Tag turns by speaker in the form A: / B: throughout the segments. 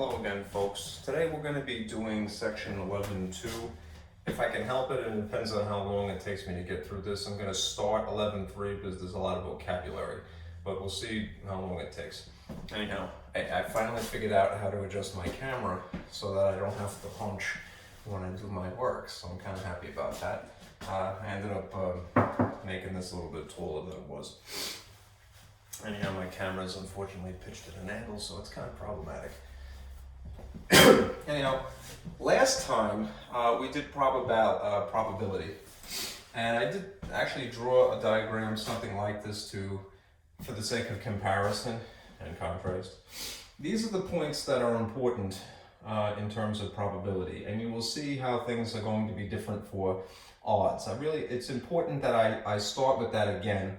A: Hello again, folks. Today we're going to be doing section 11.2. If I can help it, and it depends on how long it takes me to get through this, I'm going to start 11.3 because there's a lot of vocabulary, but we'll see how long it takes. Anyhow, I finally figured out how to adjust my camera so that I don't have to punch when I do my work, so I'm kind of happy about that. I ended up making this a little bit taller than it was. Anyhow, my camera's unfortunately pitched at an angle, so it's kind of problematic. Anyhow, last time we did probability, and I did actually draw a diagram something like this for the sake of comparison and contrast. These are the points that are important in terms of probability, and you will see how things are going to be different for odds. It's important that I start with that again,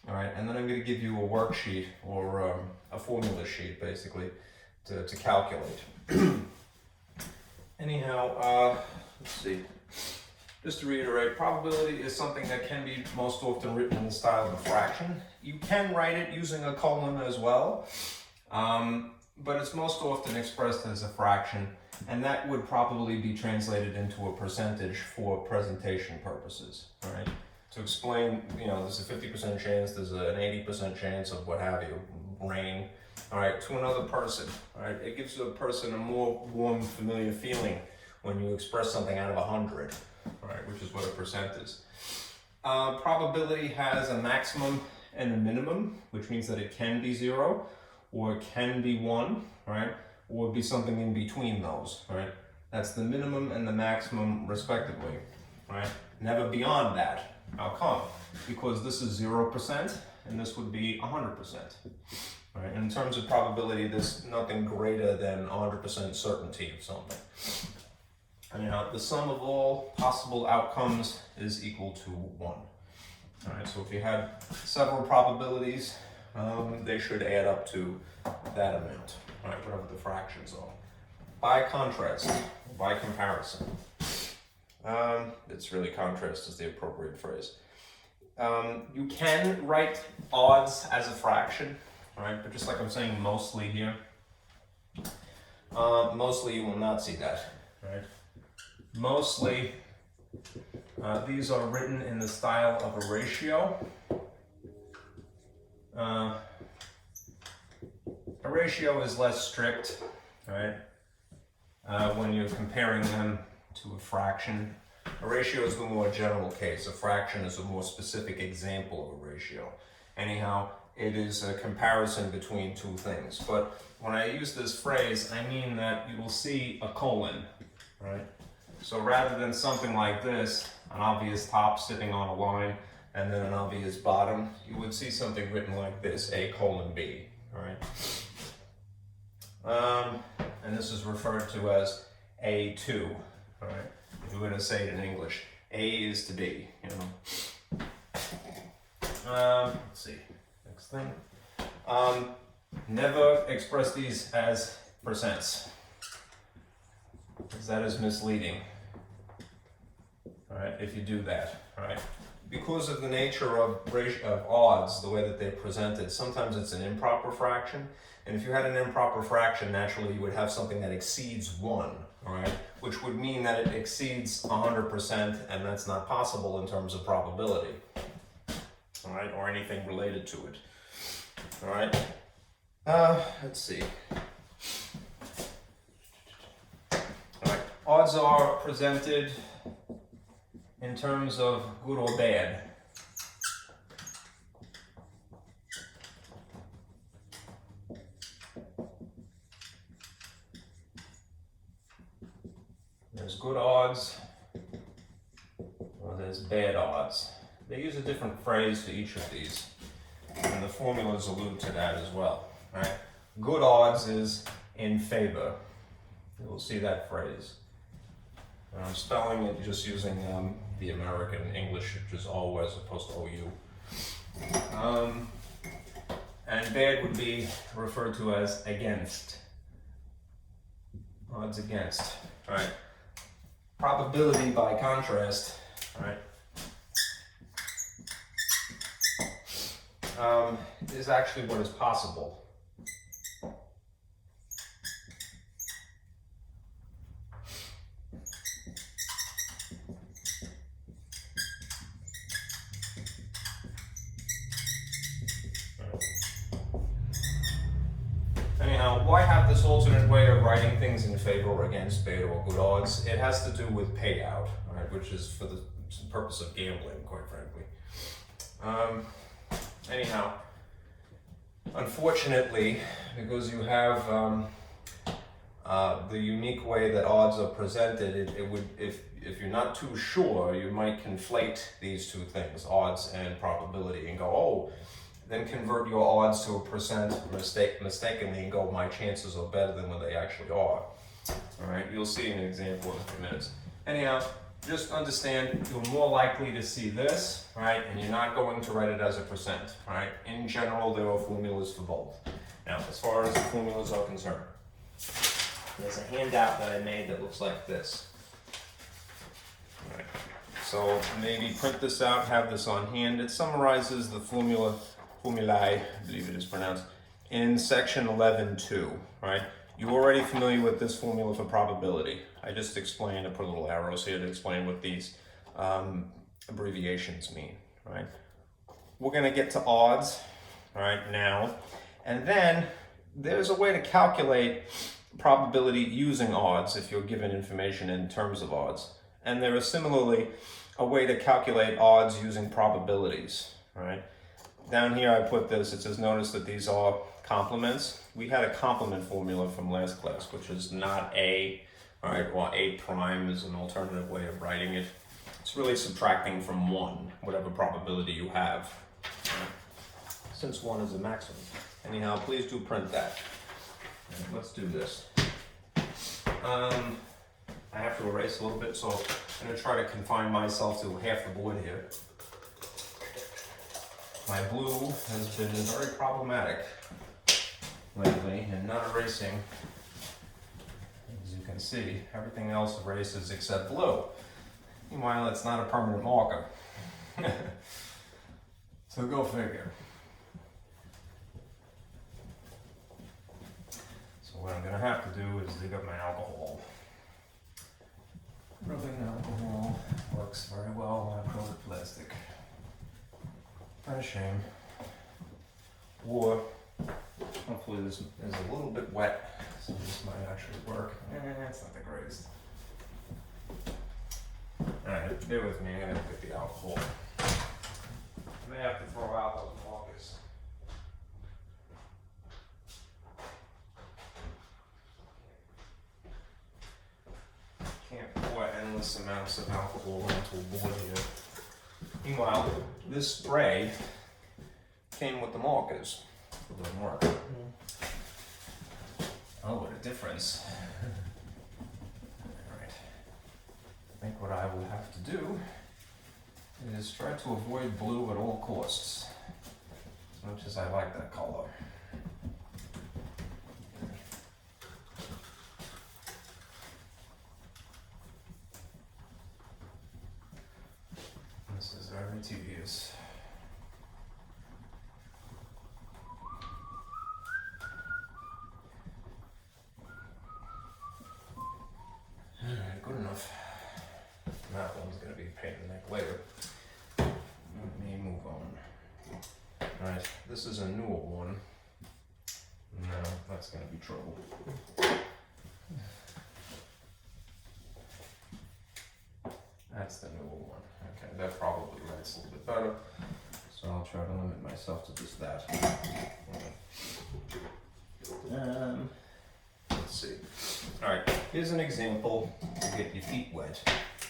A: all right, and then I'm going to give you a worksheet or a formula sheet basically to calculate. Anyhow, let's see. Just to reiterate, probability is something that can be most often written in the style of a fraction. You can write it using a colon as well, but it's most often expressed as a fraction, and that would probably be translated into a percentage for presentation purposes, right? To explain, there's a 50% chance, there's an 80% chance of what have you, rain, all right, to another person, all right? It gives a person a more warm, familiar feeling when you express something out of 100, all right, which is what a percent is. Probability has a maximum and a minimum, which means that it can be 0, or it can be 1, right? Or be something in between those, right? That's the minimum and the maximum respectively, right? Never beyond that. How come? Because this is 0% and this would be 100%. Right? In terms of probability, there's nothing greater than 100% certainty of something. Anyhow, the sum of all possible outcomes is equal to 1. All right, so if you had several probabilities, they should add up to that amount, right? Whatever the fractions are. By contrast, by comparison, it's really contrast is the appropriate phrase. You can write odds as a fraction, right? But just like I'm saying, mostly here, mostly you will not see that, right? Mostly, these are written in the style of a ratio. A ratio is less strict, right? When you're comparing them to a fraction. A ratio is the more general case. A fraction is a more specific example of a ratio. Anyhow, it is a comparison between two things. But when I use this phrase, I mean that you will see a colon, right? So rather than something like this, an obvious top sitting on a line, and then an obvious bottom, you would see something written like this, A colon B, right? And this is referred to as A2, all right? If you're going to say it in English, A is to B, Let's see, next thing. Never express these as percents, because that is misleading, all right, if you do that, all right? Because of the nature of odds, the way that they're presented, sometimes it's an improper fraction. And if you had an improper fraction, naturally you would have something that exceeds 1, all right? Which would mean that it exceeds 100%, and that's not possible in terms of probability, all right? Or anything related to it, all right? Let's see. All right, odds are presented in terms of good or bad. There's good odds, or there's bad odds. They use a different phrase for each of these, and the formulas allude to that as well, right? Good odds is in favor. You'll see that phrase. I'm spelling it just using the American English, which is O as opposed to OU. And bad would be referred to as against. Odds against, right? Probability, by contrast, right, is actually what is possible. why have this alternate way of writing things in favor or against beta or good odds? It has to do with payout, right, which is for the purpose of gambling, quite frankly. Anyhow, unfortunately, because you have the unique way that odds are presented, it would, if you're not too sure, you might conflate these two things, odds and probability, and go, oh, then convert your odds to a percent mistakenly and go, my chances are better than what they actually are. All right, you'll see an example in a few minutes. Anyhow, just understand you're more likely to see this, right? And you're not going to write it as a percent, right? In general, there are formulas for both. Now, as far as the formulas are concerned, there's a handout that I made that looks like this. All right. So maybe print this out, have this on hand. It summarizes the formulae, I believe it is pronounced, in section 11.2, right? You're already familiar with this formula for probability. I just explained, I put little arrows here to explain what these abbreviations mean, right? We're gonna get to odds, right, now. And then there's a way to calculate probability using odds if you're given information in terms of odds. And there is similarly a way to calculate odds using probabilities, right? Down here I put this, it says notice that these are complements. We had a complement formula from last class, which is not A, all right, or A prime is an alternative way of writing it. It's really subtracting from 1, whatever probability you have, right? Since 1 is a maximum. Anyhow, please do print that. Right, let's do this. I have to erase a little bit, so I'm going to try to confine myself to half the board here. My blue has been very problematic lately and not erasing. As you can see, everything else erases except blue. Meanwhile, it's not a permanent marker. So go figure. So what I'm going to have to do is dig up my alcohol. Rubbing alcohol works very well on acrylic plastic. Not a shame. Or hopefully this is a little bit wet, so this might actually work. It's not the greatest. Alright, bear with me, I'm gonna get the alcohol. I may have to throw out those markers. Can't pour endless amounts of alcohol onto a board here. Meanwhile, this spray came with the markers. It doesn't work. Oh, what a difference. Alright. I think what I will have to do is try to avoid blue at all costs. As much as I like that color. This is very tedious. Alright, good enough. That one's going to be a pain in the neck later. Let me move on. Alright, this is a newer one. No, that's going to be trouble. That's the newer one. Okay, that probably writes a little bit better. So I'll try to limit myself to just that. Let's see. Alright, here's an example to get your feet wet.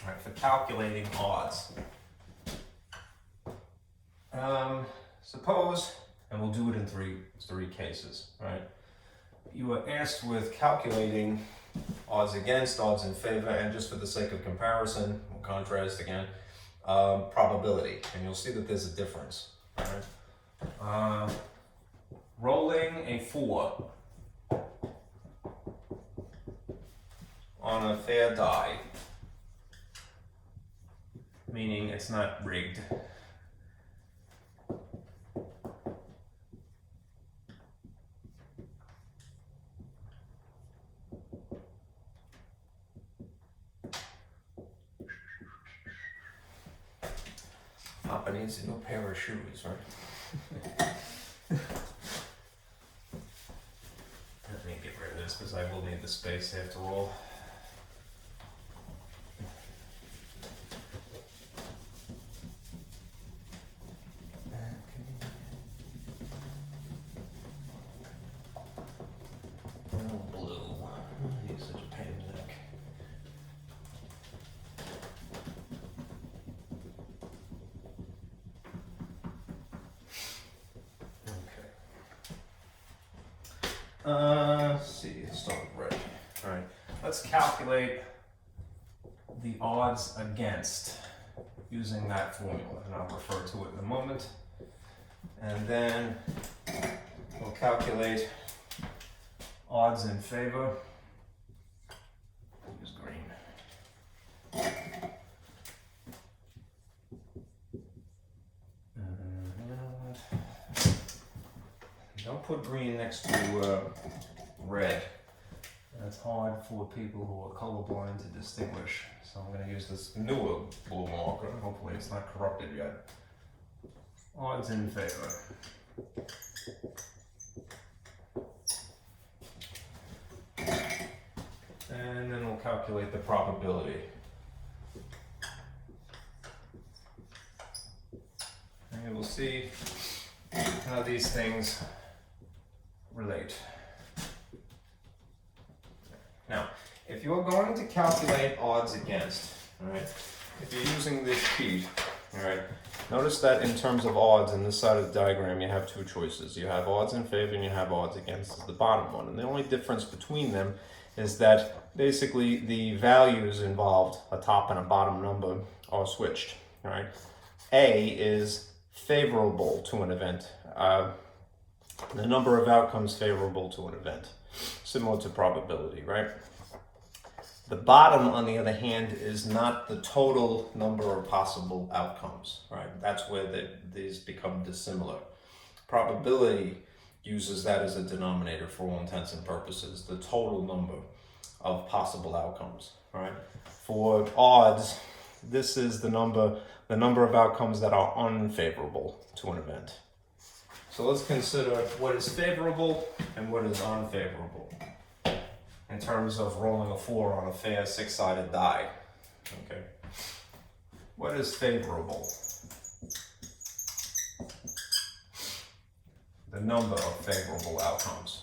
A: Alright, for calculating odds. Suppose, and we'll do it in three cases, right? You are asked with calculating odds against, odds in favor, and just for the sake of comparison, or contrast again, probability. And you'll see that there's a difference, right? Rolling a 4 on a fair die, meaning it's not rigged. Papa needs a new pair of shoes, right? Let me get is, because I will need the space after all. Let's see, let's start with red. All right, let's calculate the odds against using that formula, and I'll refer to it in a moment. And then we'll calculate odds in favor. Use green. Don't put green next to red. That's hard for people who are colorblind to distinguish. So I'm going to use this newer blue marker. Hopefully it's not corrupted yet. Odds in favor. And then we'll calculate the probability. And we'll see how these things relate. Now, if you're going to calculate odds against, all right, if you're using this sheet, all right, notice that in terms of odds in this side of the diagram, you have two choices. You have odds in favor and you have odds against the bottom one. And the only difference between them is that basically the values involved, a top and a bottom number, are switched, all right? A is favorable to an event. The number of outcomes favorable to an event, similar to probability, right? The bottom, on the other hand, is not the total number of possible outcomes, right? That's where these become dissimilar. Probability uses that as a denominator for all intents and purposes, the total number of possible outcomes, right? For odds, this is the number of outcomes that are unfavorable to an event. So let's consider what is favorable and what is unfavorable in terms of rolling a 4 on a fair 6-sided die. Okay. What is favorable? The number of favorable outcomes.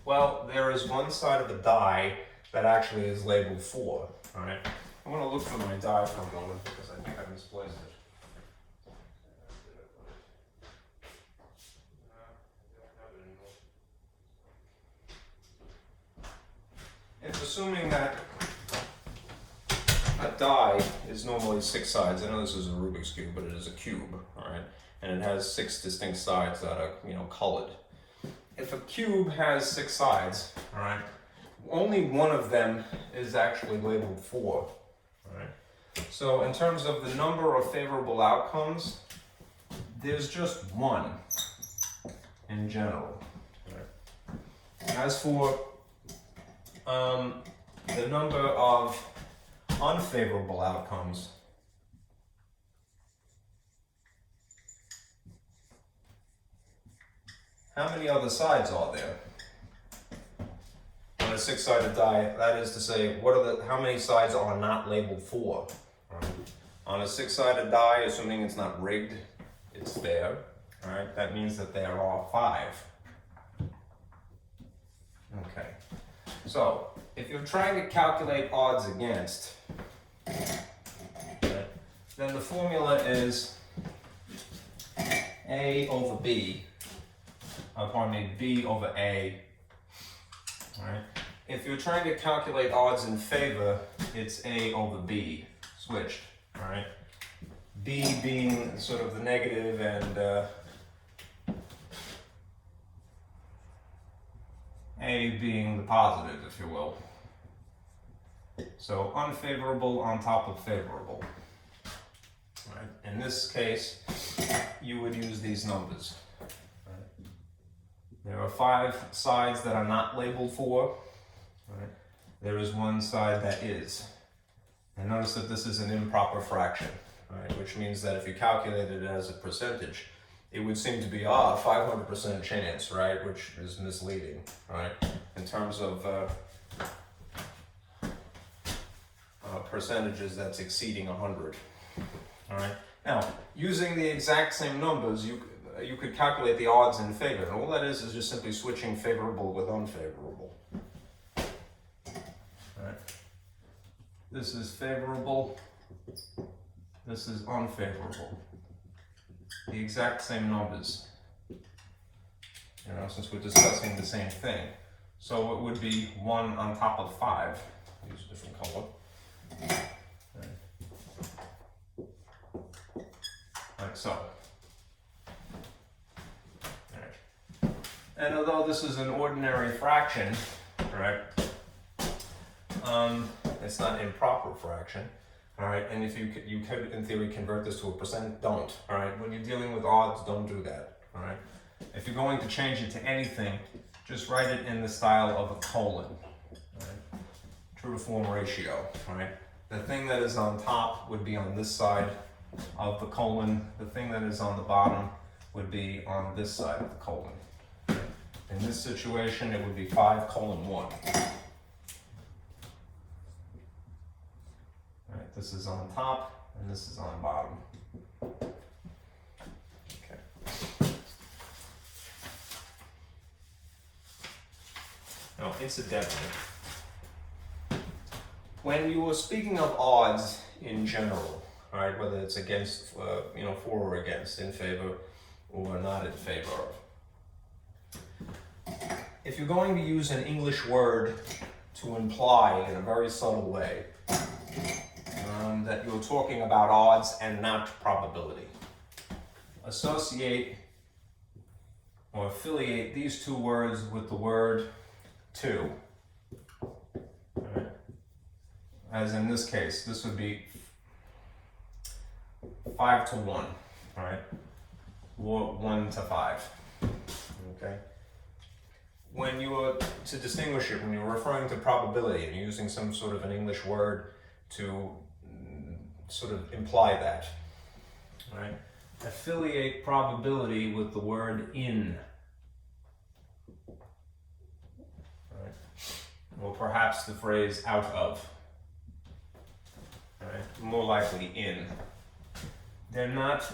A: Well, there is one side of the die that actually is labeled 4, all right? I want to look for my die for a moment because I think I misplaced it. It's assuming that a die is normally 6 sides. I know this is a Rubik's Cube, but it is a cube, all right? And it has 6 distinct sides that are, colored. If a cube has 6 sides, all right, only one of them is actually labeled 4, all right? So in terms of the number of favorable outcomes, there's just one in general. Right? As for the number of unfavorable outcomes, how many other sides are there? On a 6-sided die, that is to say, how many sides are not labeled 4? Right. On a 6-sided die, assuming it's not rigged, it's fair. All right, that means that there are 5. Okay, so if you're trying to calculate odds against, okay, then the formula is A over B. B over A. All right. If you're trying to calculate odds in favor, it's A over B, switched. All right. B being sort of the negative and A being the positive, if you will. So unfavorable on top of favorable. All right. In this case, you would use these numbers. There are 5 sides that are not labeled 4. Right? There is one side that is. And notice that this is an improper fraction, right? Which means that if you calculate it as a percentage, it would seem to be 500% chance, right? Which is misleading, right? In terms of percentages, that's exceeding 100. All right. Now, using the exact same numbers, you could calculate the odds in favor, and all that is just simply switching favorable with unfavorable. All right. This is favorable. This is unfavorable. The exact same numbers. Since we're discussing the same thing, so it would be 1 on top of 5. Use a different color. Like so. Right. And although this is an ordinary fraction, right? It's not an improper fraction. All right, and if you could in theory convert this to a percent, don't. All right, when you're dealing with odds, don't do that. All right, if you're going to change it to anything, just write it in the style of a colon. All right? True to form ratio. All right, the thing that is on top would be on this side of the colon. The thing that is on the bottom would be on this side of the colon. In this situation, it would be 5:1. Right, this is on top and this is on bottom. Okay. Now, incidentally, when you are speaking of odds in general, right, whether it's against, for or against, in favor or not in favor of, if you're going to use an English word to imply in a very subtle way that you're talking about odds and not probability, associate or affiliate these two words with the word to. Right? As in this case, this would be 5:1, right? Or 1:5. Okay. When you are to distinguish it, when you're referring to probability and using some sort of an English word to sort of imply that, right? Affiliate probability with the word in, right? Or perhaps the phrase out of, right? More likely in. They're not,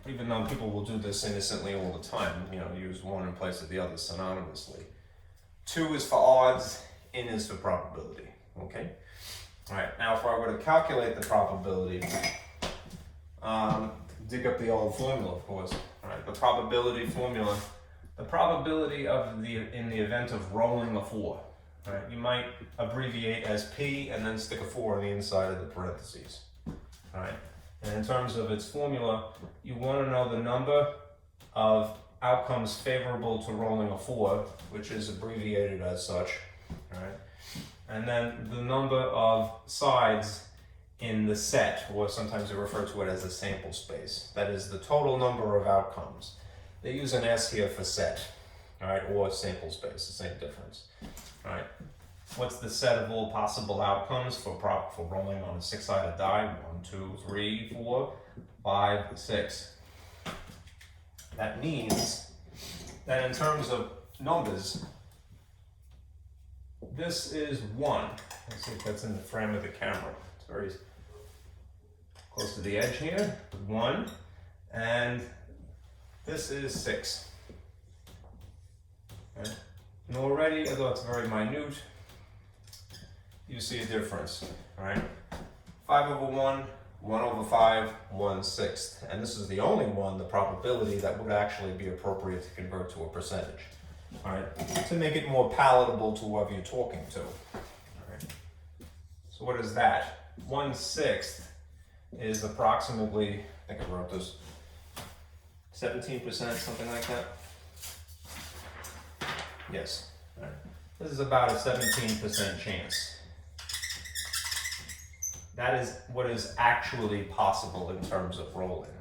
A: even though people will do this innocently all the time, use one in place of the other synonymously. To is for odds, in is for probability, okay? All right, now if I were to calculate the probability, dig up the old formula, of course, all right, the probability formula, the probability in the event of rolling a 4, right? You might abbreviate as P and then stick a 4 on the inside of the parentheses, all right? And in terms of its formula, you want to know the number of outcomes favorable to rolling a 4, which is abbreviated as such, all right? And then the number of sides in the set, or sometimes they refer to it as a sample space. That is the total number of outcomes. They use an S here for set, all right, or sample space, the same difference, all right? What's the set of all possible outcomes for rolling on a 6-sided die? 1, 2, 3, 4, 5, 6. That means that in terms of numbers, this is 1. Let's see if that's in the frame of the camera. It's very close to the edge here. 1. And this is 6. Okay. And already, although it's very minute, you see a difference, right? 5/1, 1/5, 1/6. And this is the only one, the probability, that would actually be appropriate to convert to a percentage, all right? To make it more palatable to whoever you're talking to, all right? So what is that? 1/6 is approximately, I think I wrote this, 17%, something like that. Yes, all right. This is about a 17% chance. That is what is actually possible in terms of rolling,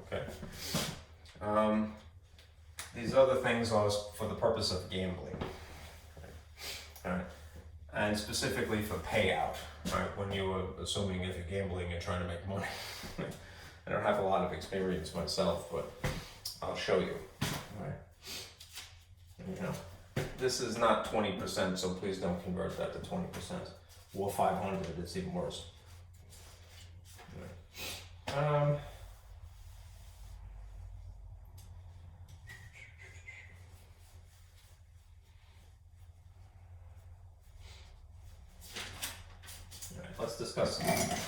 A: okay? These other things are for the purpose of gambling. All right. and specifically for payout, right? When you were assuming if you're gambling, you're trying to make money. I don't have a lot of experience myself, but I'll show you, right? You know, this is not 20%, so please don't convert that to 20%. Or 500, it's even worse. Right. Let's discuss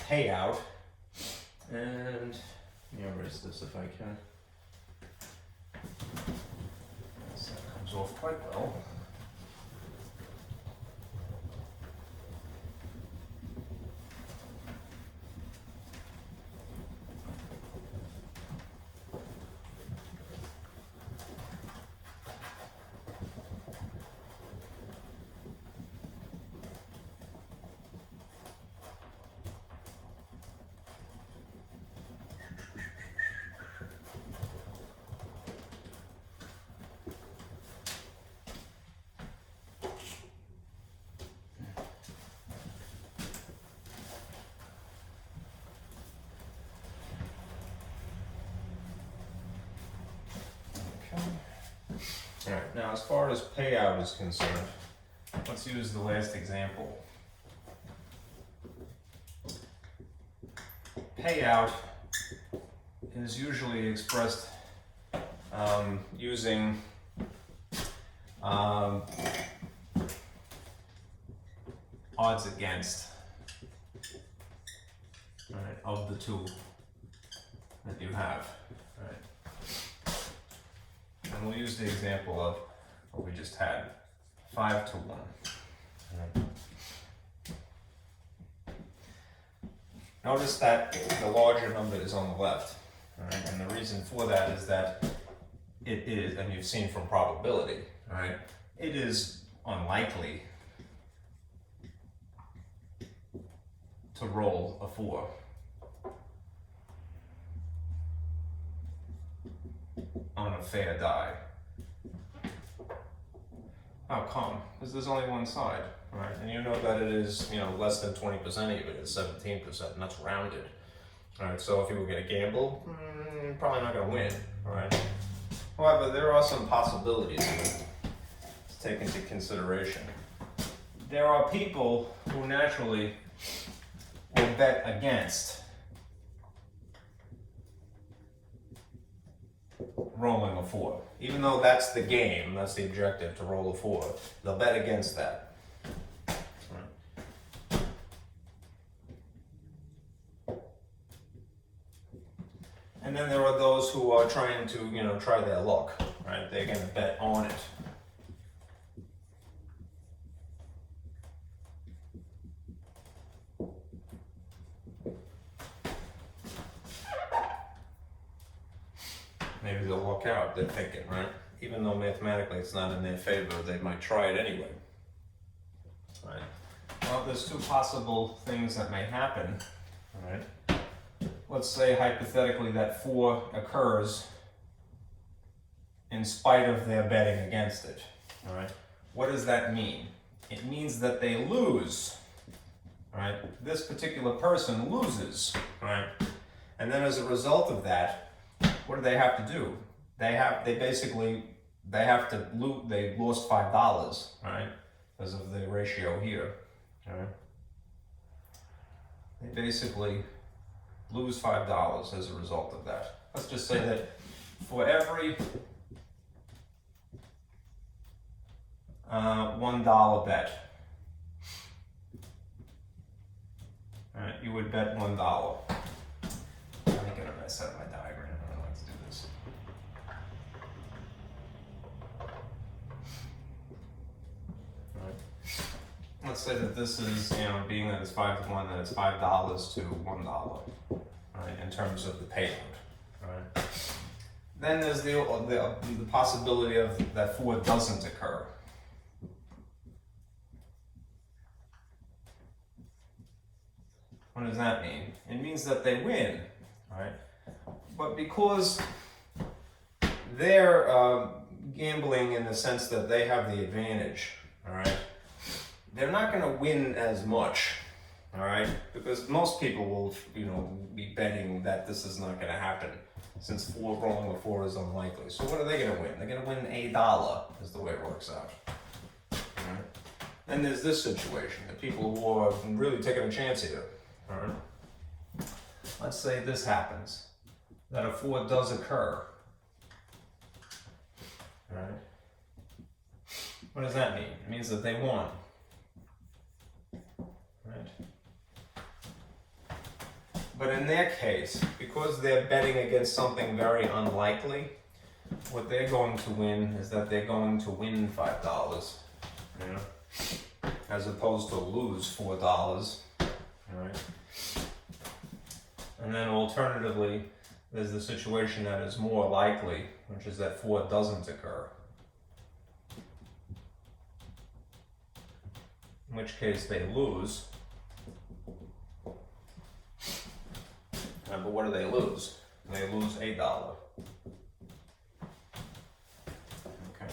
A: payout, and let me erase this if I can. So that comes off quite well. All right, now as far as payout is concerned, let's use the last example. Payout is usually expressed using odds against, right, of the two that you have. Right. And we'll use the example of what we just had, 5 to 1. Right. Notice that the larger number is on the left, right? And the reason for that is that it is, and you've seen from probability, right? It is unlikely to roll a 4. On a fair die. How come? Because there's only one side, right? And you know that it is, you know, less than 20% even, it's 17%, and that's rounded. All right, so if you were gonna gamble, you're probably not gonna win, all right? However, there are some possibilities to take into consideration. There are people who naturally will bet against rolling a 4. Even though that's the game, that's the objective, to roll a 4, they'll bet against that. Right. And then there are those who are trying to, you know, try their luck, right? They're going to bet on it. Maybe they'll walk out, they're thinking, right? Even though mathematically it's not in their favor, they might try it anyway. Right? Well, there's two possible things that may happen, right? Let's say hypothetically that 4 occurs in spite of their betting against it, all right? What does that mean? It means that they lose, right? This particular person loses, right? And then as a result of that, what do they have to do? They lost $5, right? Because of the ratio here, right? They basically lose $5 as a result of that. Let's just say that for every $1 bet, right, you would bet $1. Let me get a mess out of my diagram. I don't like to do this. Right. Let's say that this is, you know, being that it's 5 to 1, that it's $5 to $1, right, in terms of the payout, right? Then there's the possibility of that 4 doesn't occur. What does that mean? It means that they win, right? But because they're gambling in the sense that they have the advantage, all right? they're not going to win as much, all right? Because most people will, be betting that this is not going to happen, since rolling the 4 is unlikely. So what are they going to win? They're going to win $1 is the way it works out. All right? Then there's this situation, the people who are really taking a chance here. All right? Let's say this happens, that a 4 does occur. All right? What does that mean? It means that they won. Right? But in their case, because they're betting against something very unlikely, what they're going to win is that they're going to win $5, as opposed to lose $4. All right? And then alternatively, there's the situation that is more likely, which is that 4 doesn't occur. In which case they lose. But what do they lose? They lose $8. Okay.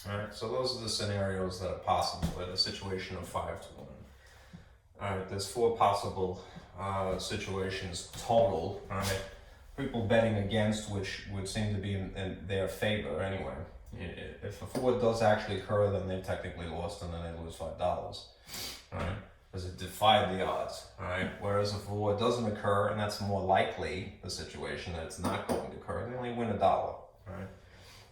A: Alright, so those are the scenarios that are possible in a situation of 5 to 1. Alright, there's 4 possible situations total. Alright, people betting against, which would seem to be in their favor anyway. If a 4 does actually occur, then they technically lost, and then they lose $5. Right? Because it defied the odds. Right? Whereas if a 4 doesn't occur, and that's more likely the situation that it's not going to occur, they only win $1. Right?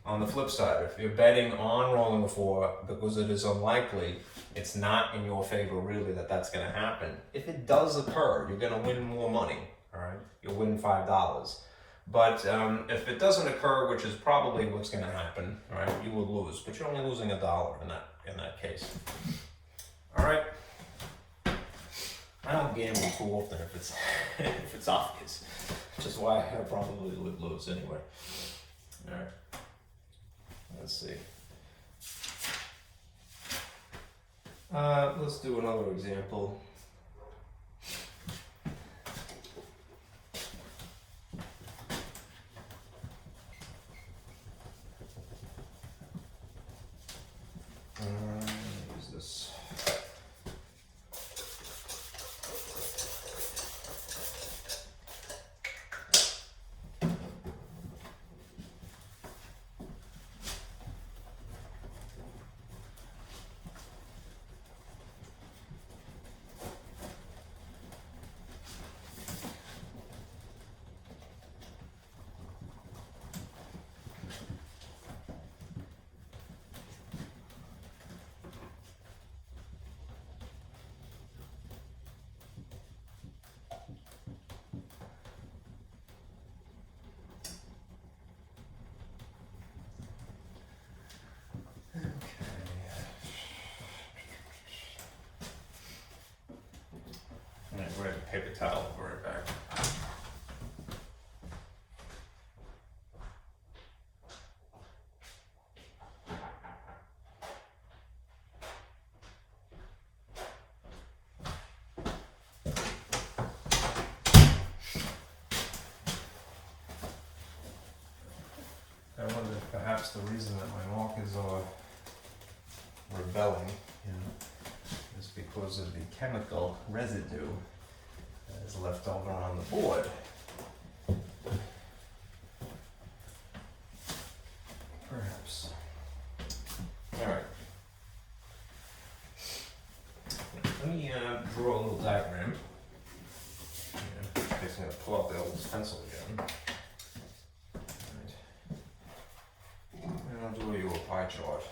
A: On the flip side, if you're betting on rolling a 4 because it is unlikely, it's not in your favor really that that's going to happen. If it does occur, you're going to win more money. All right? You'll win $5. But if it doesn't occur, which is probably what's going to happen, all right, you will lose. But you're only losing $1 in that case. All right. I don't gamble too often if it's if it's obvious, which is why I probably would lose anyway. All right. Let's see. Let's do another example. Use this. We're at paper towel, we'll be right back. I wonder if perhaps the reason that my markers are rebelling, is because of the chemical residue that is left over on the board. Perhaps. All right. Let me draw a little diagram. In case I'm going to pull out the old pencil again. All right. And I'll draw you a pie chart.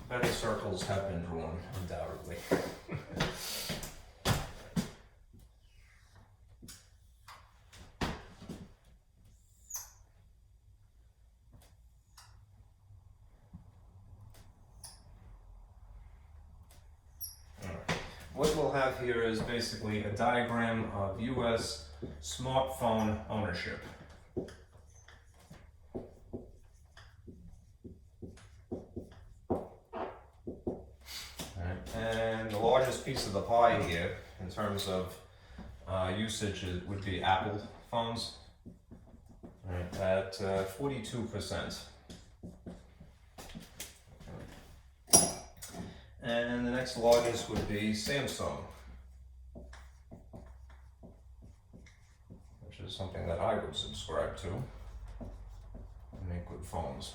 A: Better circles have been drawn, undoubtedly. What we'll have here is basically a diagram of US smartphone ownership. And the largest piece of the pie here, in terms of usage, would be Apple phones, right, at 42%. And the next largest would be Samsung, which is something that I would subscribe to and make good phones.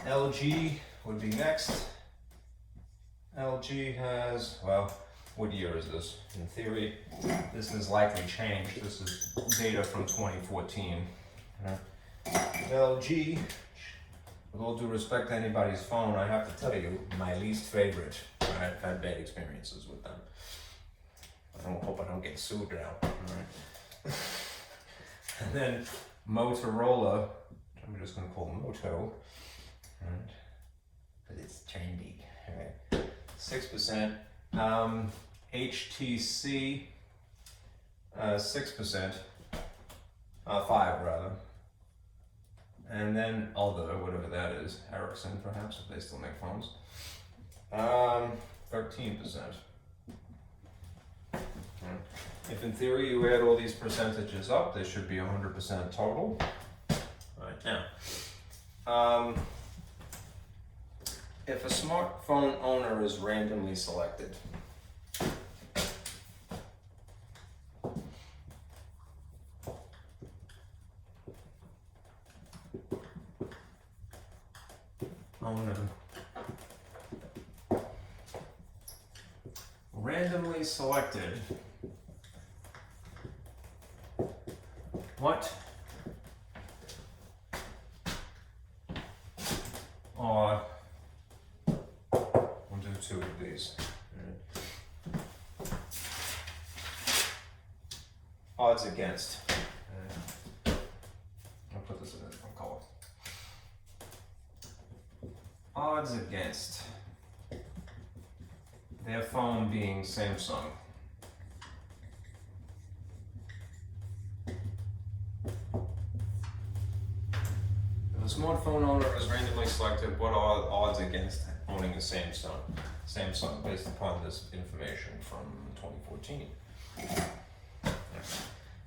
A: LG would be next. LG has, well, what year is this? In theory, this is likely changed. This is data from 2014. LG, with all due respect to anybody's phone, I have to tell you, my least favorite. I've had bad experiences with them. I hope I don't get sued now. All right. And then Motorola, which I'm just going to call Moto, right? Because it's trendy. All right. 6%. HTC, 6%. 5 rather. And then other, whatever that is, Ericsson perhaps, if they still make phones. 13%. If in theory you add all these percentages up, they should be 100% total. Right now, if a smartphone owner is randomly selected, randomly selected, what are, we'll do 2 of these. Odds against. I'll put this in a different color. Odds against their phone being Samsung. If a smartphone owner is randomly selected, what are odds against owning a Samsung based upon this information from 2014?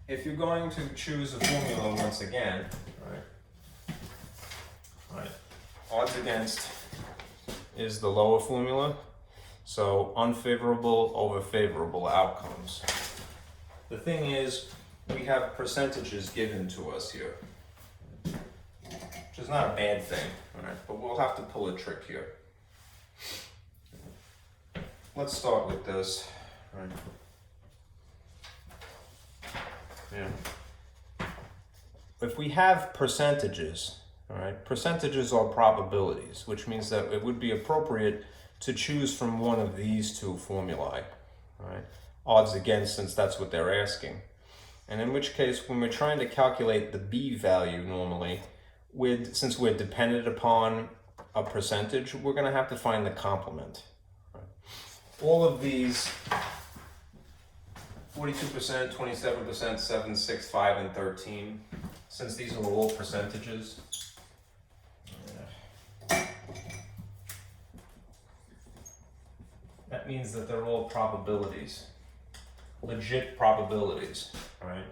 A: If you're going to choose a formula once again, right, odds against is the lower formula. So unfavorable over favorable outcomes. The thing is, we have percentages given to us here, which is not a bad thing, right? But we'll have to pull a trick here. Let's start with this, right? Yeah. If we have percentages, all right, percentages are probabilities, which means that it would be appropriate to choose from one of these 2 formulae, right? Odds against, since that's what they're asking. And in which case, when we're trying to calculate the B value normally, since we're dependent upon a percentage, we're going to have to find the complement. Right? All of these, 42%, 27%, 7, 6, 5, and 13, since these are all percentages, that means that they're all probabilities, legit probabilities, right?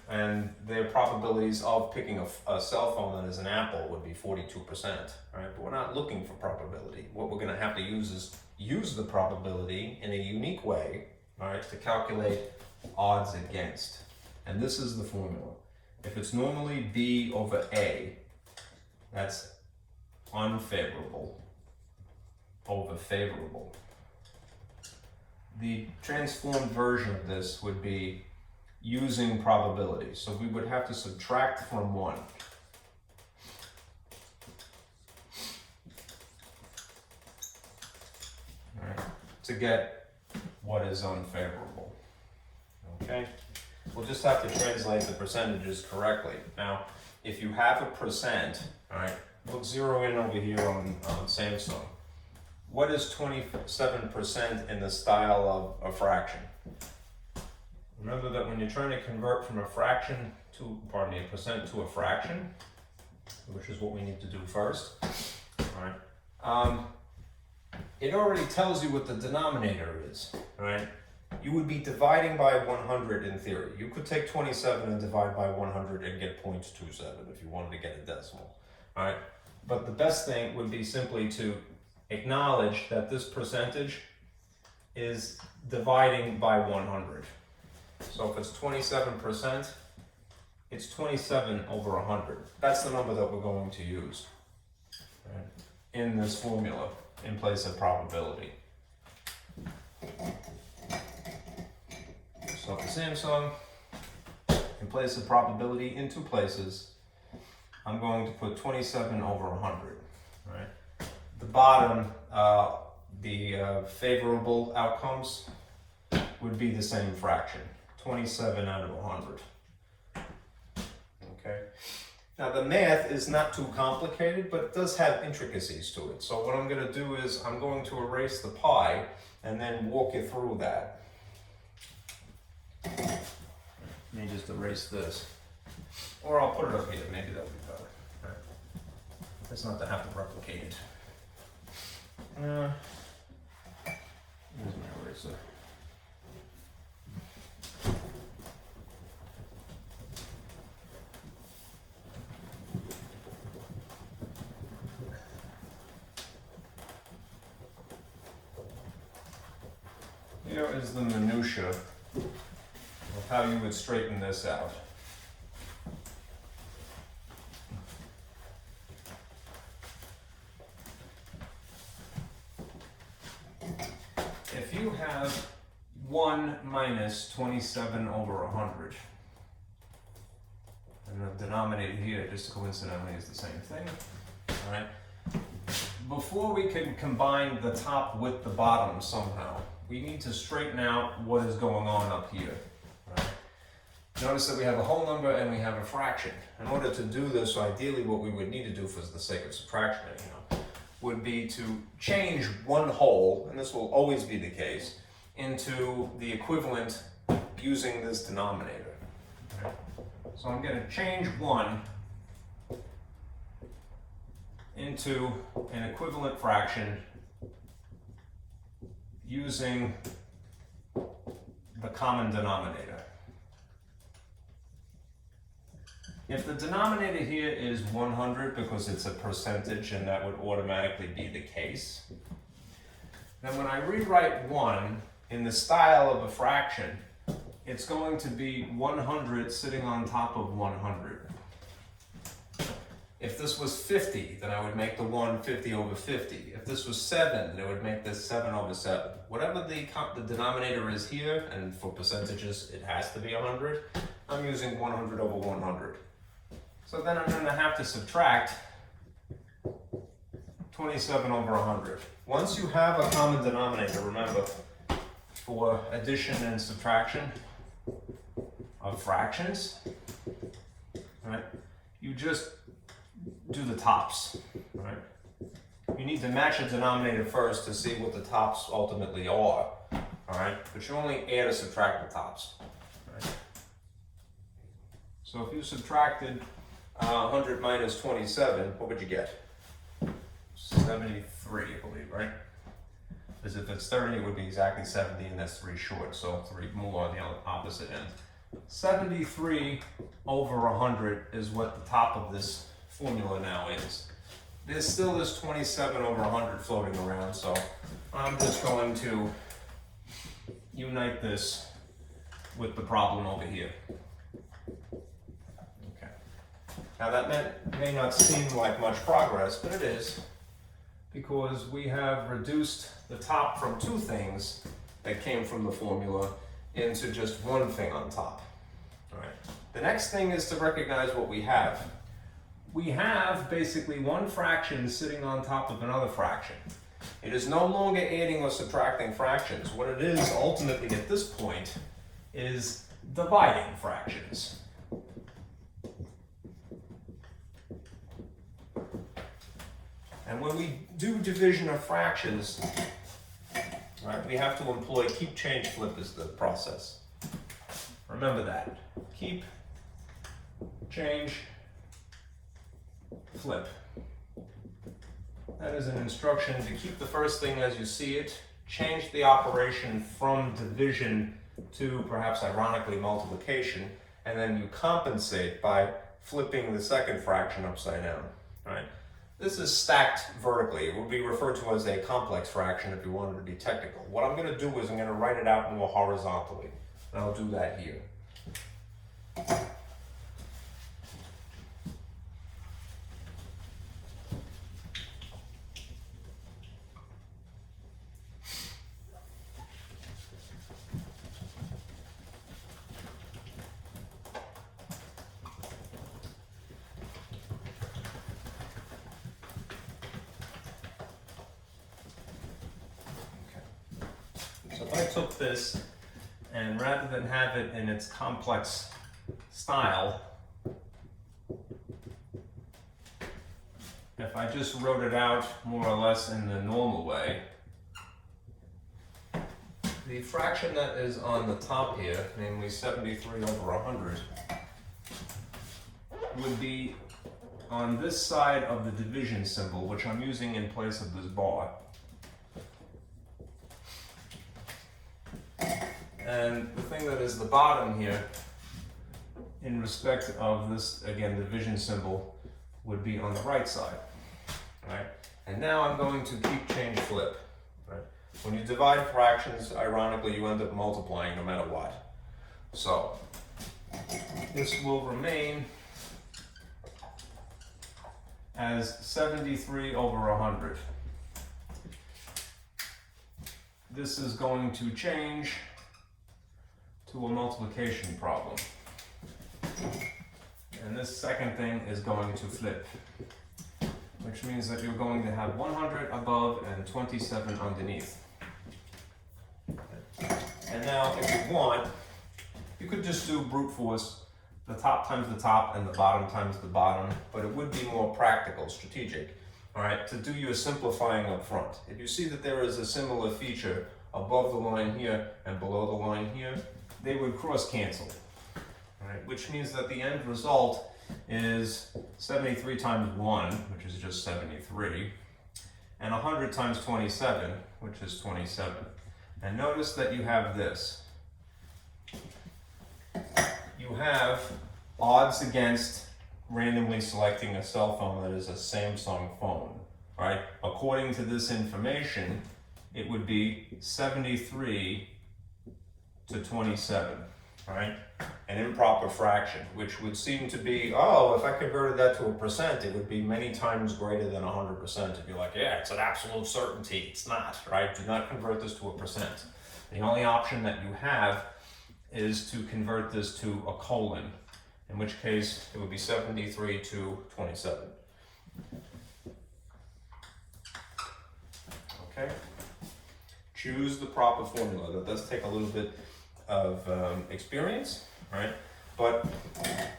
A: And their probabilities of picking a cell phone that is an Apple would be 42%, right? But we're not looking for probability. What we're going to have to use is use the probability in a unique way, right, to calculate odds against. And this is the formula. If it's normally B over A, that's unfavorable over favorable. The transformed version of this would be using probability. So we would have to subtract from 1. Right, to get what is unfavorable. Okay? We'll just have to translate the percentages correctly. Now, if you have a percent, all right, we'll zero in over here on Samsung. What is 27% in the style of a fraction? Remember that when you're trying to convert from a fraction to, a percent to a fraction, which is what we need to do first, all it already tells you what the denominator is, right? You would be dividing by 100 in theory. You could take 27 and divide by 100 and get 0.27 if you wanted to get a decimal, right? But the best thing would be simply to acknowledge that this percentage is dividing by 100. So if it's 27%, it's 27 over 100. That's the number that we're going to use, right, in this formula in place of probability. So for Samsung, in place of probability in two places, I'm going to put 27 over 100, right? The bottom, the favorable outcomes would be the same fraction, 27 out of 100. Okay. Now the math is not too complicated, but it does have intricacies to it. So what I'm going to do is I'm going to erase the pi and then walk you through that. Let me just erase this. Or I'll put it up here, maybe that'll be better. All right. It's not to have to replicate it. Here's my eraser. Here is the minutia of how you would straighten this out. If you have 1 minus 27 over 100, and the denominator here just coincidentally is the same thing, all right? Before we can combine the top with the bottom somehow, we need to straighten out what is going on up here. Right? Notice that we have a whole number and we have a fraction. In order to do this, ideally what we would need to do for the sake of subtraction, would be to change one whole, and this will always be the case, into the equivalent using this denominator. Right? So I'm going to change 1 into an equivalent fraction using the common denominator. If the denominator here is 100 because it's a percentage and that would automatically be the case, then when I rewrite 1 in the style of a fraction, it's going to be 100 sitting on top of 100. If this was 50, then I would make the 1 50 over 50. If this was 7, then I would make this 7 over 7. Whatever the denominator is here, and for percentages it has to be 100, I'm using 100 over 100. So then I'm going to have to subtract 27 over 100. Once you have a common denominator, remember, for addition and subtraction of fractions, right, you just do the tops, right? You need to match a denominator first to see what the tops ultimately are, all right? But you only add or subtract the tops, right? So if you subtracted 100 minus 27, what would you get? 73, I believe, right? Because if it's 30, it would be exactly 70, and that's 3 short, so 3 more on the opposite end. 73 over 100 is what the top of this formula now is. There's still this 27 over 100 floating around, so I'm just going to unite this with the problem over here. Okay. Now that may not seem like much progress, but it is, because we have reduced the top from 2 things that came from the formula into just 1 thing on top. All right. The next thing is to recognize what we have. We have basically 1 fraction sitting on top of another fraction. It is no longer adding or subtracting fractions. What it is ultimately at this point is dividing fractions. And when we do division of fractions, right, we have to employ keep, change, flip as the process. Remember that. Keep, change, flip. That is an instruction to keep the first thing as you see it, change the operation from division to perhaps ironically multiplication, and then you compensate by flipping the second fraction upside down, right? This is stacked vertically. It would be referred to as a complex fraction if you wanted to be technical. What I'm going to do is I'm going to write it out more horizontally, and I'll do that here. So if I took this and rather than have it in its complex style, if I just wrote it out more or less in the normal way, the fraction that is on the top here, namely 73 over 100, would be on this side of the division symbol, which I'm using in place of this bar. And the thing that is the bottom here, in respect of this, again, division symbol, would be on the right side, right? And now I'm going to keep change flip, right? When you divide fractions, ironically, you end up multiplying no matter what. So this will remain as 73 over 100. This is going to change to a multiplication problem. And this second thing is going to flip, which means that you're going to have 100 above and 27 underneath. And now if you want, you could just do brute force, the top times the top and the bottom times the bottom, but it would be more practical, strategic, all right, to do your simplifying up front. If you see that there is a similar feature above the line here and below the line here, they would cross cancel, right? Which means that the end result is 73 times 1, which is just 73, and 100 times 27, which is 27. And notice that you have this. You have odds against randomly selecting a cell phone that is a Samsung phone, right? According to this information, it would be 73 to 27, right? An improper fraction, which would seem to be, oh, if I converted that to a percent, it would be many times greater than 100%. If you're like, yeah, it's an absolute certainty. It's not, right? Do not convert this to a percent. The only option that you have is to convert this to a colon, in which case it would be 73 to 27. Okay? Choose the proper formula. That does take a little bit of experience, right? But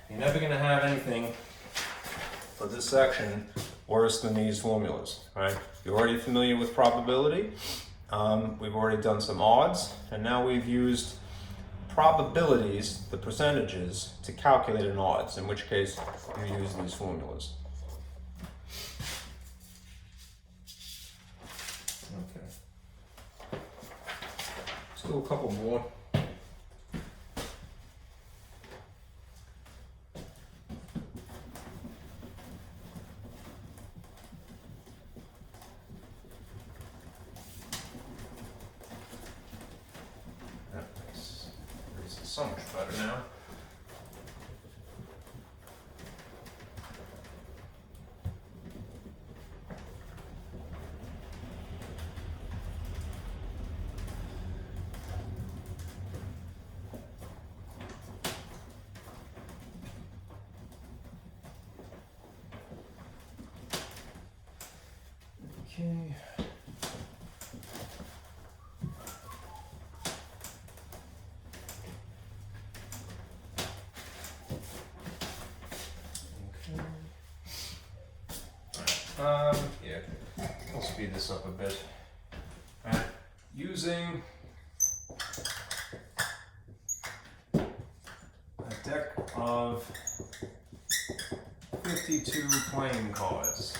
A: you're never going to have anything for this section worse than these formulas, right? You're already familiar with probability. We've already done some odds, and now we've used probabilities, the percentages, to calculate an odds, in which case you use these formulas. Okay. Let's do a couple more. So much better now. Okay. Yeah, I'll speed this up a bit. Using a deck of 52 playing cards.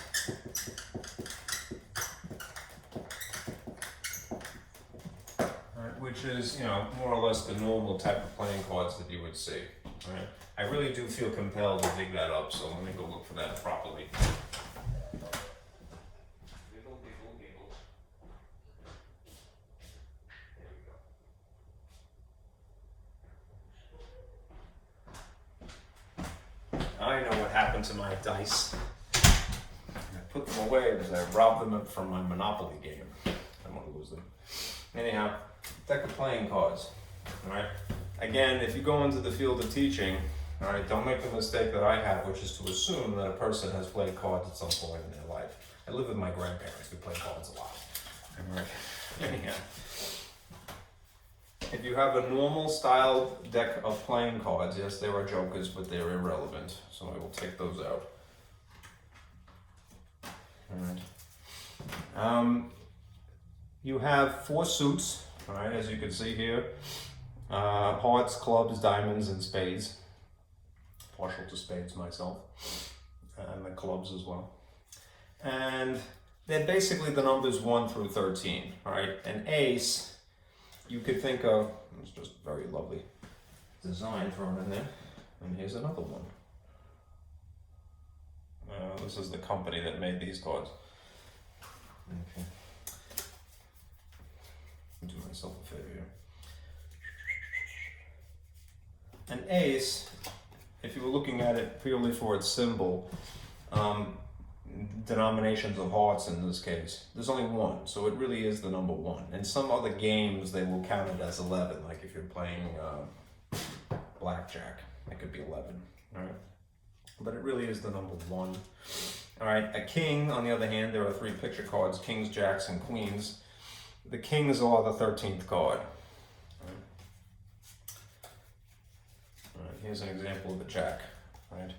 A: which is, you know, more or less the normal type of playing cards that you would see. Right? I really do feel compelled to dig that up, so let me go look for that properly. Giggle, giggle, giggle. There we go. I know what happened to my dice. I put them away because I robbed them from my Monopoly game. I don't want to lose them. Anyhow, deck of playing cards. All right. Again, if you go into the field of teaching, all right, don't make the mistake that I have, which is to assume that a person has played cards at some point in their life. I live with my grandparents. We play cards a lot. All right. Anyhow, if you have a normal style deck of playing cards, yes, there are jokers, but they're irrelevant. So I will take those out. All right. You have 4 suits, all right, as you can see here. Hearts, clubs, diamonds, and spades. Partial to spades myself, and the clubs as well. And they're basically the numbers 1 through 13, all right? An ace, you could think of, it's just very lovely design thrown in there. And here's another one. This is the company that made these cards. Okay. I'll do myself a favor here. An ace, if you were looking at it purely for its symbol, denominations of hearts in this case, there's only 1, so it really is the number 1. In some other games, they will count it as 11, like if you're playing blackjack, it could be 11, all right? But it really is the number 1. All right, a king, on the other hand, there are 3 picture cards, kings, jacks, and queens. The kings are the 13th card. All right, here's an example of a jack, right?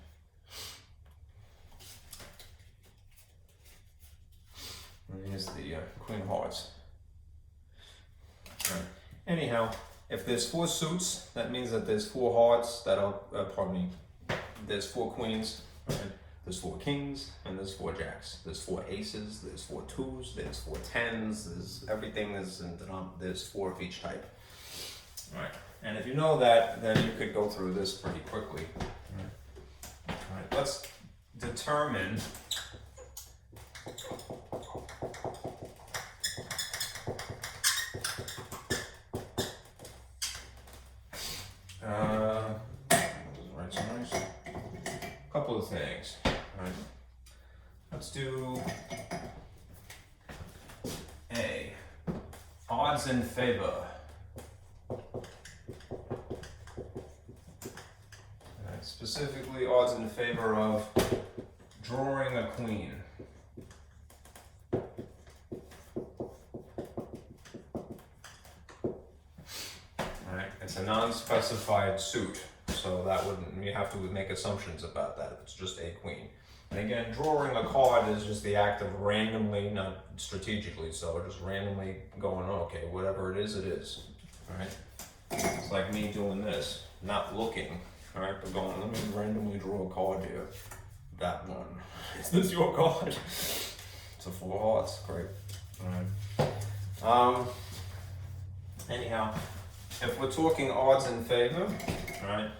A: And here's the queen of hearts. All right. Anyhow, if there's 4 suits, that means that there's 4 hearts that are, there's 4 queens, right? There's 4 kings, and there's 4 jacks. There's 4 aces, there's 4 2s, there's 4 10s, there's everything is in there's 4 of each type. All right. And if you know that, then you could go through this pretty quickly. All right, let's determine a couple of things. All right. Let's do A, odds in favor. Specifically, odds in favor of drawing a queen. Alright, it's a non-specified suit, so that wouldn't, you have to make assumptions about that. It's just a queen. And again, drawing a card is just the act of randomly, not strategically, so just randomly going, okay, whatever it is, it is. Alright? It's like me doing this, not looking. All right, but going, let me randomly draw a card here. That one. Is this your card? It's a 4 hearts. Great. All right. Anyhow, if we're talking odds in favor, all right,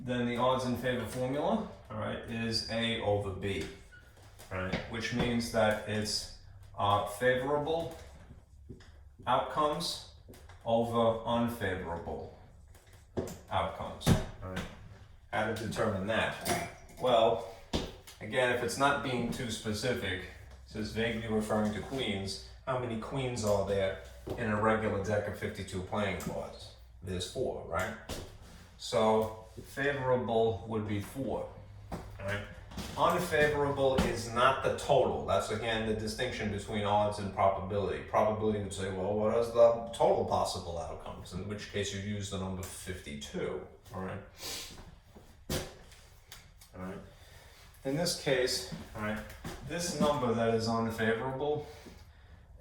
A: then the odds in favor formula, all right, is A over B, all right, which means that it's favorable outcomes over unfavorable outcomes. All right. How to determine that? Well, again, if it's not being too specific, it says vaguely referring to queens. How many queens are there in a regular deck of 52 playing cards? There's 4, right? So favorable would be 4. All right. Unfavorable is not the total. That's again the distinction between odds and probability. Probability would say, well, what is the total possible outcomes? In which case you'd use the number 52. All right. All right. In this case, all right, this number that is unfavorable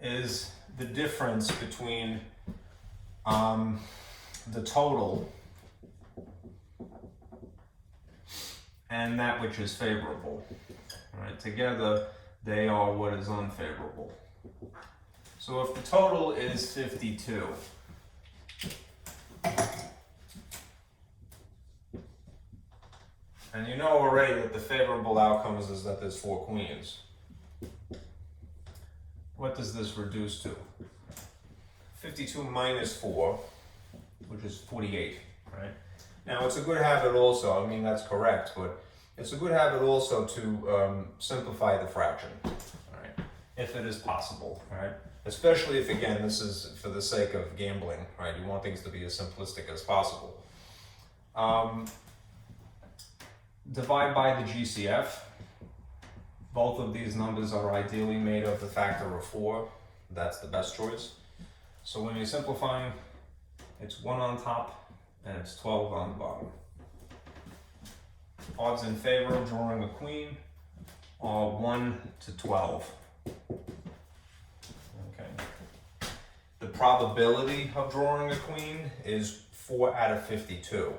A: is the difference between the total and that which is favorable. All right, together they are what is unfavorable. So if the total is 52, and you know already that the favorable outcomes is that there's 4 queens, what does this reduce to? 52 minus 4, which is 48, right? Now it's a good habit also, I mean that's correct, but it's a good habit also to simplify the fraction, right? If it is possible, right? Especially if, again, this is for the sake of gambling, right? You want things to be as simplistic as possible. Divide by the GCF. Both of these numbers are ideally made of the factor of 4. That's the best choice. So when you're simplifying, it's 1 on top and it's 12 on the bottom. Odds in favor of drawing a queen are 1 to 12. Okay. The probability of drawing a queen is 4 out of 52,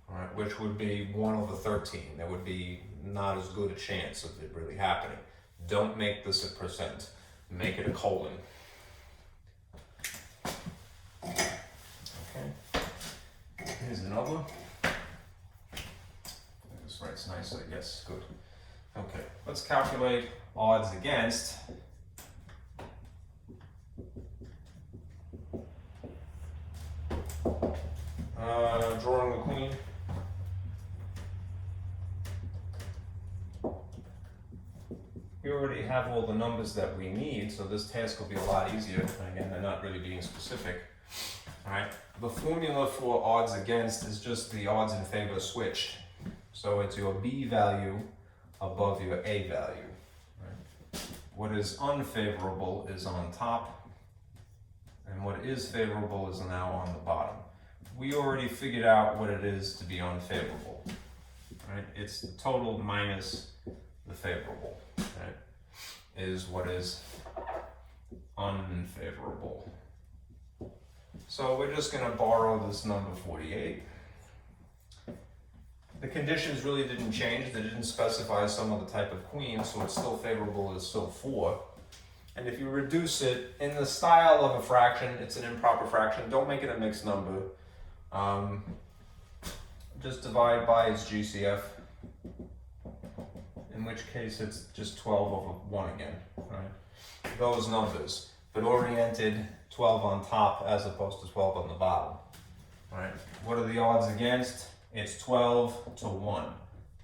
A: right, which would be 1 over 13. There would be not as good a chance of it really happening. Don't make this a percent. Make it a colon. Okay. Here's another one. This writes nicely, yes, good. Okay, let's calculate odds against drawing the queen. We already have all the numbers that we need, so this task will be a lot easier. And again, they're not really being specific. All right, the formula for odds against is just the odds in favor switched. So it's your B value above your A value. Right? What is unfavorable is on top, and what is favorable is now on the bottom. We already figured out what it is to be unfavorable. Right? It's the total minus the favorable. Right? Is what is unfavorable. So we're just going to borrow this number 48. The conditions really didn't change. They didn't specify some other type of queen, so it's still favorable, it's still 4. And if you reduce it in the style of a fraction, it's an improper fraction. Don't make it a mixed number. Just divide by its GCF, in which case it's just 12 over 1 again, right? Those numbers, but oriented 12 on top as opposed to 12 on the bottom, right? What are the odds against? It's 12 to 1.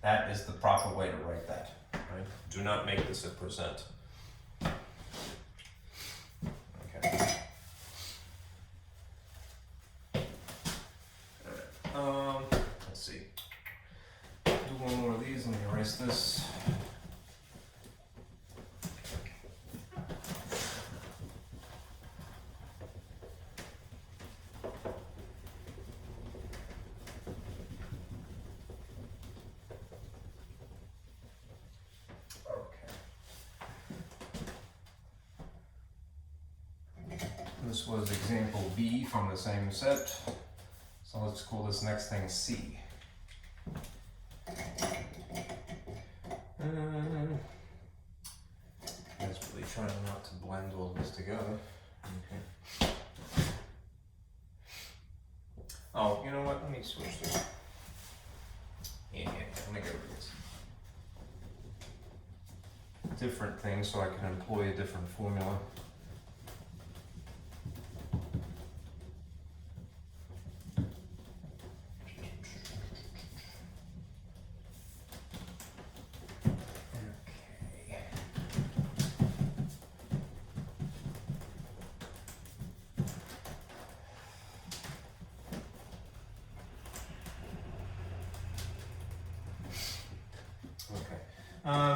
A: That is the proper way to write that, right? Do not make this a percent. Okay. All right. Let's see. Do one more of these. Let me erase this. This was example B from the same set. So let's call this next thing C. Desperately trying not to blend all this together. Okay. Oh, you know what? Let me switch this. Yeah, let me get rid of this. Different thing so I can employ a different formula.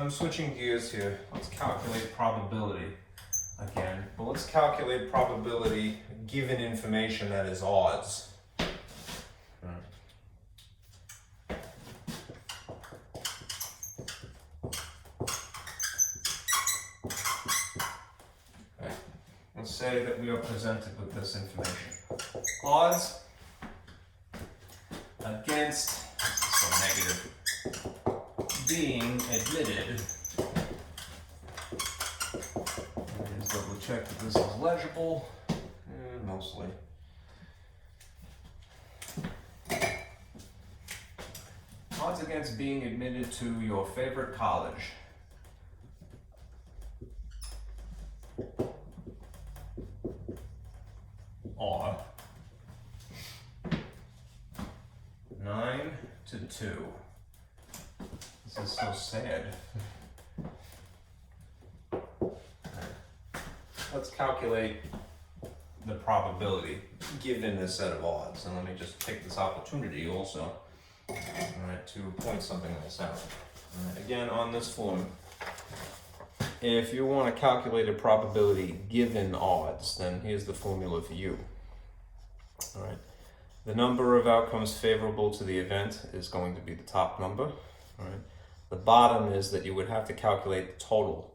A: Switching gears here, let's calculate probability again, but let's calculate probability given information that is odds. Okay. Let's say that we are presented with this information. Odds against, so negative, being admitted. Let's double check check that this is legible. Mostly. Odds against being admitted to your favorite college. Are 9 to 2. This is so sad. Let's calculate the probability given a set of odds. And let me just take this opportunity also, all right, to point something else out. All right, again, on this form, if you want to calculate a probability given odds, then here's the formula for you. All right. The number of outcomes favorable to the event is going to be the top number. All right. The bottom is that you would have to calculate the total.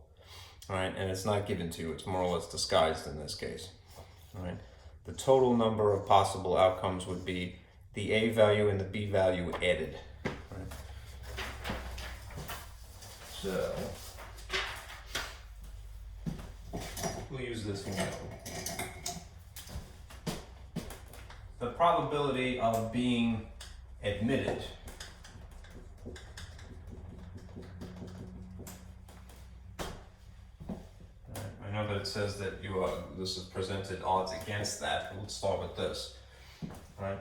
A: All right, and it's not given to you. It's more or less disguised in this case. All right. The total number of possible outcomes would be the A value and the B value added. Right. So we'll use this one. The probability of being admitted I know that it says that this is presented odds against that. Let's start with this. All right.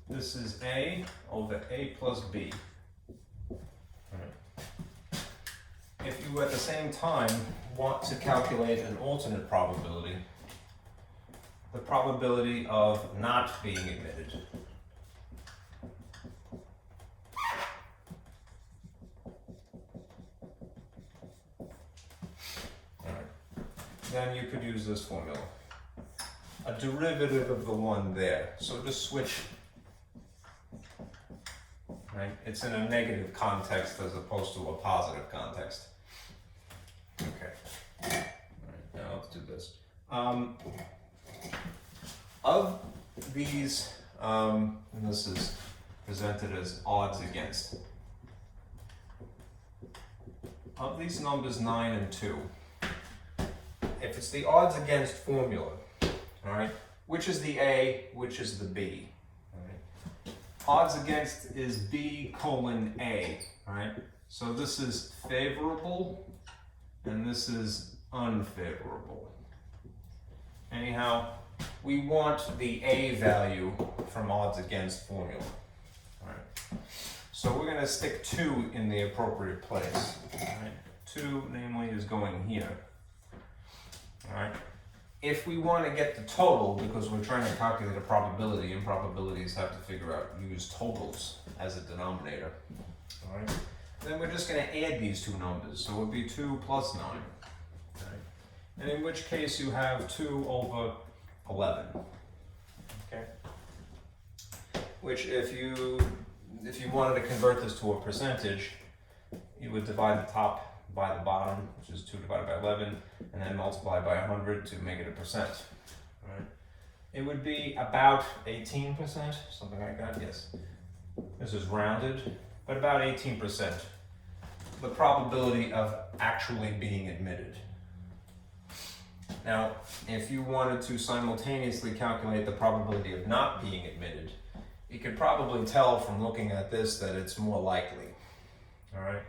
A: This is A over A plus B. All right. If you at the same time want to calculate an alternate probability, the probability of not being admitted. Then you could use this formula. A derivative of the one there. So just switch. Right? It's in a negative context as opposed to a positive context. Okay. All right, now let's do this. Of these, and this is presented as odds against. Of these numbers 9 and 2, if it's the odds against formula, all right, which is the A, which is the B? All right. Odds against is B colon A, all right? So this is favorable, and this is unfavorable. Anyhow, we want the A value from odds against formula, all right? So we're gonna stick 2 in the appropriate place, all right? 2, namely, is going here. All right. If we want to get the total, because we're trying to calculate a probability, and probabilities have to figure out use totals as a denominator. All right. Then we're just going to add these two numbers, so it would be 2 plus 9. All right. And in which case you have 2 over 11. Okay. Which, if you wanted to convert this to a percentage, you would divide the top by the bottom, which is 2 divided by 11, and then multiply by 100 to make it a percent. Right? It would be about 18%, something like that, yes. This is rounded, but about 18%. The probability of actually being admitted. Now, if you wanted to simultaneously calculate the probability of not being admitted, you could probably tell from looking at this that it's more likely. All right.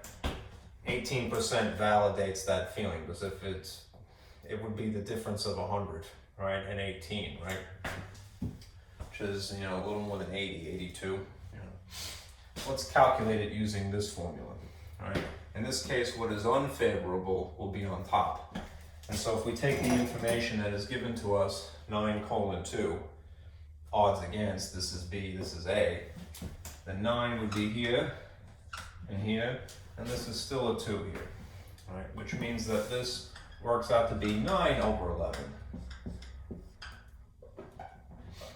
A: 18% validates that feeling, because if it would be the difference of 100, right, and 18, right, which is, a little more than 80, 82. Let's calculate it using this formula, all right. In this case, what is unfavorable will be on top, and so if we take the information that is given to us, 9 colon 2, odds against, this is B, this is A, then 9 would be here and here. And this is still a 2 here, right? Which means that this works out to be 9 over 11.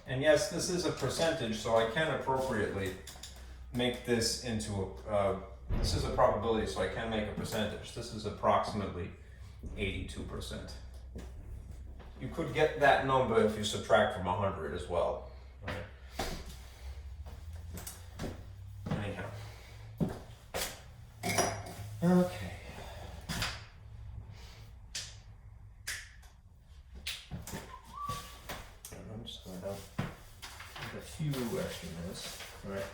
A: And yes, this is a percentage, so I can appropriately make this into this is a probability, so I can make a percentage. This is approximately 82%. You could get that number if you subtract from 100 as well, right? Okay. a few extra minutes. All right.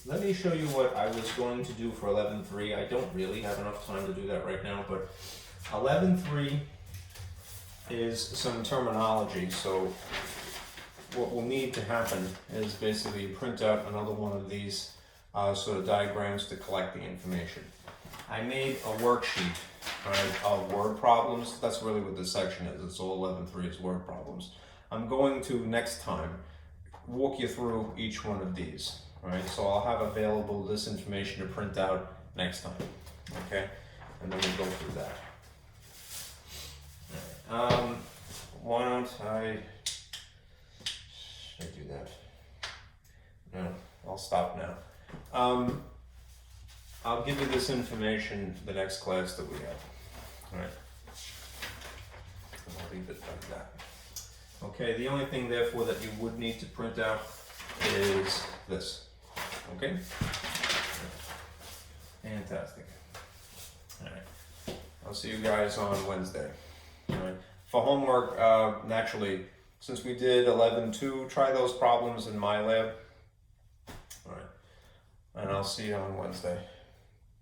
A: Let me show you what I was going to do for 11.3. I don't really have enough time to do that right now, but 11.3 is some terminology. So what will need to happen is basically print out another one of these sort of diagrams to collect the information. I made a worksheet, right, of word problems. That's really what this section is. It's all 11.3 is word problems. I'm going to next time walk you through each one of these. Right, so I'll have available this information to print out next time, okay? And then we'll go through that. Right. Why don't I do that? No, I'll stop now. I'll give you this information the next class that we have, all right? And I'll leave it like that. Okay, the only thing therefore that you would need to print out is this. Okay? Fantastic. Alright. I'll see you guys on Wednesday. Alright. For homework, naturally, since we did 11.2, try those problems in my lab. Alright. And I'll see you on Wednesday.